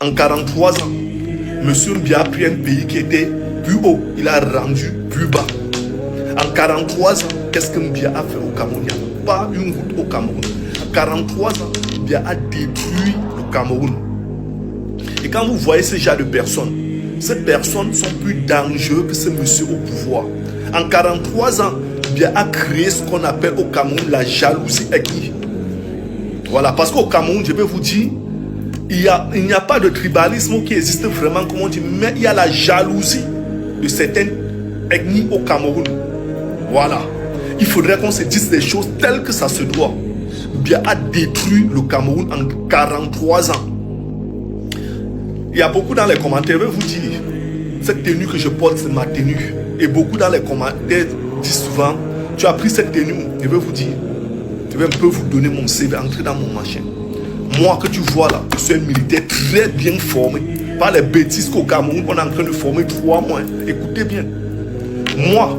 En 43 ans, Monsieur Biya a pris un pays qui était plus haut, il a rendu plus bas. En 43 ans, qu'est-ce que Biya a fait au Cameroun? Il n'y a pas une route au Cameroun. En 43 ans, Biya a détruit le Cameroun. Et quand vous voyez ce genre de personnes, ces personnes sont plus dangereuses que ce monsieur au pouvoir. En 43 ans, Biya a créé ce qu'on appelle au Cameroun la jalousie ethnique. Voilà, parce qu'au Cameroun, je vais vous dire, il n'y a pas de tribalisme qui existe vraiment, comme on dit, mais il y a la jalousie de certaines ethnies au Cameroun. Voilà. Il faudrait qu'on se dise des choses telles que ça se doit. Biya a détruit le Cameroun en 43 ans. Il y a beaucoup dans les commentaires, je vais vous dire, cette tenue que je porte, c'est ma tenue. Et beaucoup dans les commentaires disent souvent, tu as pris cette tenue, je vais vous dire, je vais un peu vous donner mon CV, entrer dans mon machin. Moi que tu vois là, je suis un militaire très bien formé. Pas les bêtises qu'au Cameroun, on est en train de former 3 mois. Écoutez bien. Moi,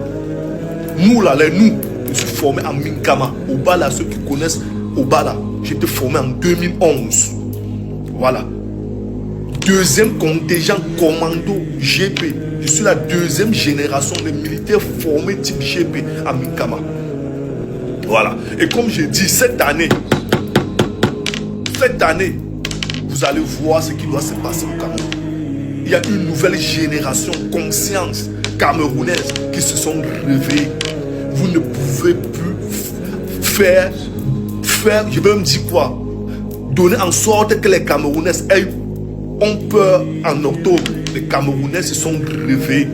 nous là, je suis formé en Minkama. Obala, ceux qui connaissent Obala, j'étais formé en 2011. Voilà. Deuxième contingent commando GP. Je suis la deuxième génération de militaires formés type GP à Minkama. Voilà. Et comme j'ai dit, cette année, vous allez voir ce qui doit se passer au Cameroun. Il y a une nouvelle génération consciente camerounaise qui se sont réveillées. Vous ne pouvez plus faire, je vais me dire quoi, donner en sorte que les Camerounais ont peur en octobre. Les Camerounais se sont réveillés.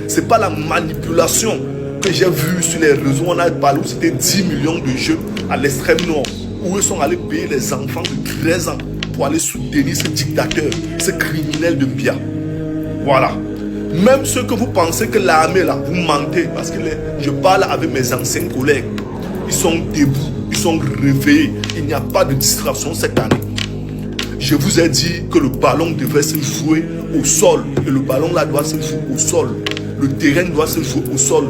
Ce n'est pas la manipulation que j'ai vue sur les réseaux. On a parlé où c'était 10 millions de jeunes à l'extrême nord, où ils sont allés payer les enfants de 13 ans pour aller soutenir ce dictateur, ce criminel de Biya. Voilà. Même ceux que vous pensez que l'armée là, vous mentez, parce que je parle avec mes anciens collègues. Ils sont debout, ils sont réveillés. Il n'y a pas de distraction cette année. Je vous ai dit que le ballon devait se jouer au sol. Et le ballon là doit se jouer au sol. Le terrain doit se jouer au sol.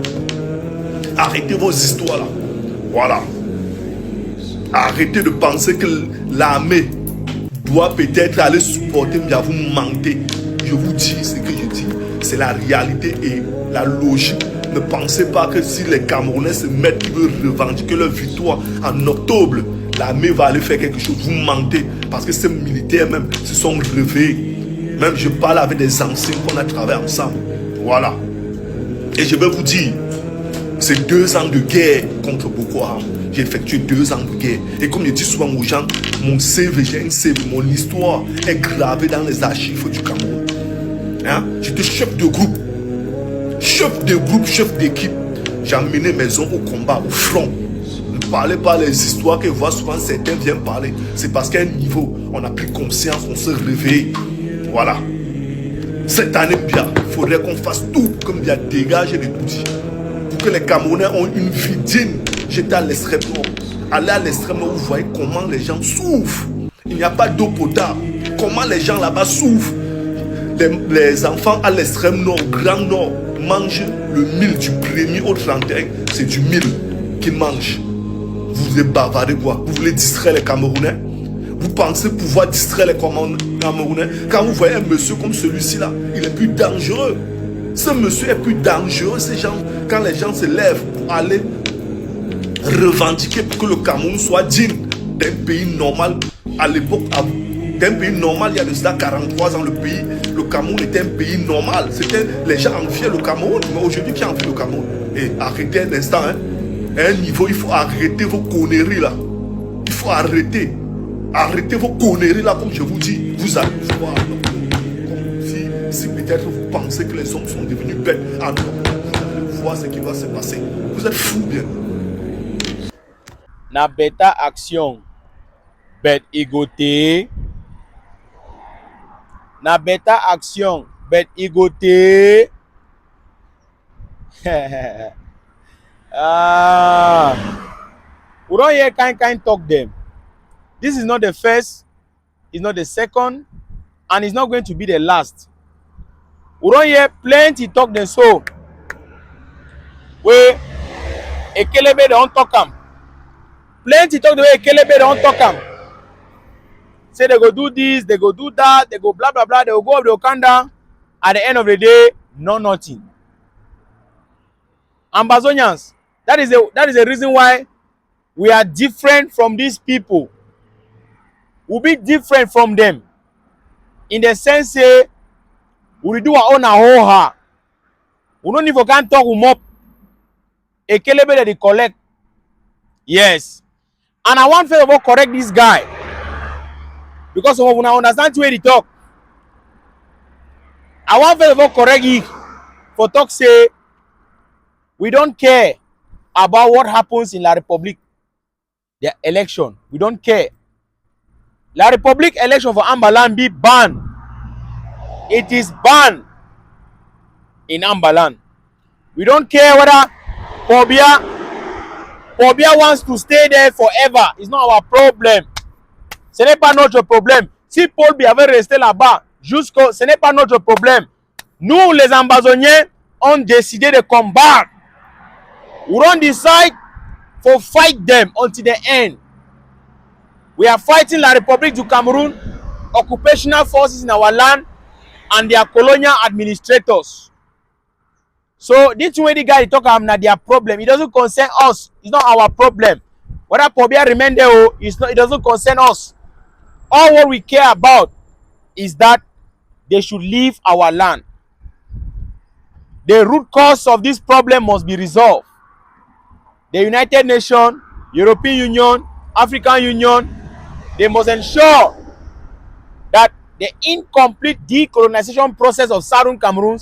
Arrêtez vos histoires là. Voilà. Arrêtez de penser que l'armée doit peut-être aller supporter, mais vous mentez. Je vous dis ce que je dis. C'est la réalité et la logique. Ne pensez pas que si les Camerounais se mettent, ils veulent revendiquer leur victoire en octobre, l'armée va aller faire quelque chose. Vous mentez. Parce que ces militaires même se sont réveillés. Même je parle avec des anciens qu'on a travaillé ensemble. Voilà. Et je vais vous dire, c'est 2 ans de guerre contre Boko Haram. J'ai effectué 2 ans de guerre. Et comme je dis souvent aux gens, mon CV, j'ai un CV, mon histoire est gravée dans les archives du Cameroun. Hein? J'étais chef de groupe. Chef de groupe, chef d'équipe. J'ai emmené mes hommes au combat, au front. Ne parlez pas les histoires que voient souvent certains viennent parler. C'est parce qu'à un niveau, on a pris conscience, on se réveille. Voilà. Cette année, bien, il faudrait qu'on fasse tout comme bien dégager les outils. Pour que les Camerounais ont une vie digne. J'étais à l'extrême nord. Allez à l'extrême nord, vous voyez comment les gens souffrent. Il n'y a pas d'eau potable. Comment les gens là-bas souffrent. Les enfants à l'extrême nord, au grand nord, mangent le mil du 1er au 31. C'est du mil qu'ils mangent. Vous voulez bavarder quoi? Vous voulez distraire les Camerounais? Vous pensez pouvoir distraire les Camerounais? Quand vous voyez un monsieur comme celui-ci là, il est plus dangereux. Ce monsieur est plus dangereux. Ces gens, quand les gens se lèvent pour aller revendiquer pour que le Cameroun soit digne d'un pays normal. À l'époque, d'un pays normal, il y a de cela 43 ans, le Cameroun était un pays normal. Les gens enviaient le Cameroun, mais aujourd'hui, qui envie le Cameroun? Et arrêtez un instant, hein. À un niveau, il faut arrêter vos conneries là. Il faut arrêter. Arrêtez vos conneries là, comme je vous dis. Vous allez voir. Si peut-être vous pensez que les hommes sont devenus bêtes, alors vous allez voir ce qui va se passer. Vous êtes fous bien. Na beta action, bet igote. Na beta action, bet igote. We don't hear kind talk them. This is not the first, it's not the second, and it's not going to be the last. We don't hear plenty talk them so. We Ekelebe don't talk am. Plenty talk the way Ekelebe don't talk am. say they go do this, they go do that, they go blah blah blah, they go go up, they go come down. At the end of the day, nothing. Ambazonians, that is the reason why we are different from these people. We'll be different from them in the sense say we do our own ahoha. We don't even can talk up. A kelebe that they collect. Yes. And I want first of all correct this guy. Because some of you understand where he talk. I want first of all correct him for talk say we don't care about what happens in La Republique. The election. We don't care. La Republique election for Ambalan be banned. It is banned in Ambalan. We don't care whether Pobia wants to stay there forever. It's not our problem. Ce n'est pas notre problème. Si Paul Biya avait resté là-bas, ce n'est pas notre problème. Nous, les Ambazoniens, on décidé de combattre. We don't decide for fight them until the end. We are fighting La République du Cameroon, occupational forces in our land, and their colonial administrators. So this way the guy talk about their problem. It doesn't concern us. It's not our problem. Whether Pobia remain there, it doesn't concern us. All what we care about is that they should leave our land. The root cause of this problem must be resolved. The United Nations, European Union, African Union, they must ensure that the incomplete decolonization process of Southern Cameroon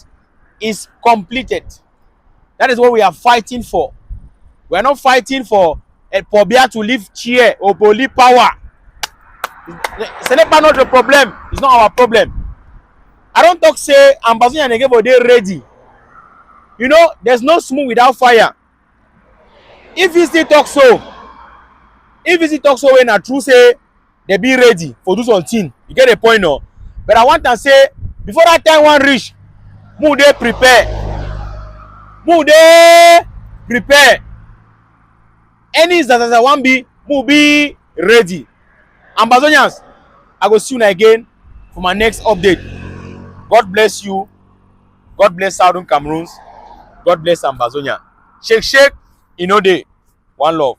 is completed. That is what we are fighting for. We are not fighting for Pobia to leave chair or to leave power. Ce n'est pas notre problem. It's not our problem. I don't talk say Ambazonia and Negebo they ready. You know, there's no smoke without fire. If he still talk so, when I true say they be ready for do something, you get the point now. But I want to say before that time one reach, move they prepare. Any that one be move be ready. Ambazonians, I go see you again for my next update. God bless you. God bless Southern Cameroons. God bless Ambazonia. Shake, Inode. One love.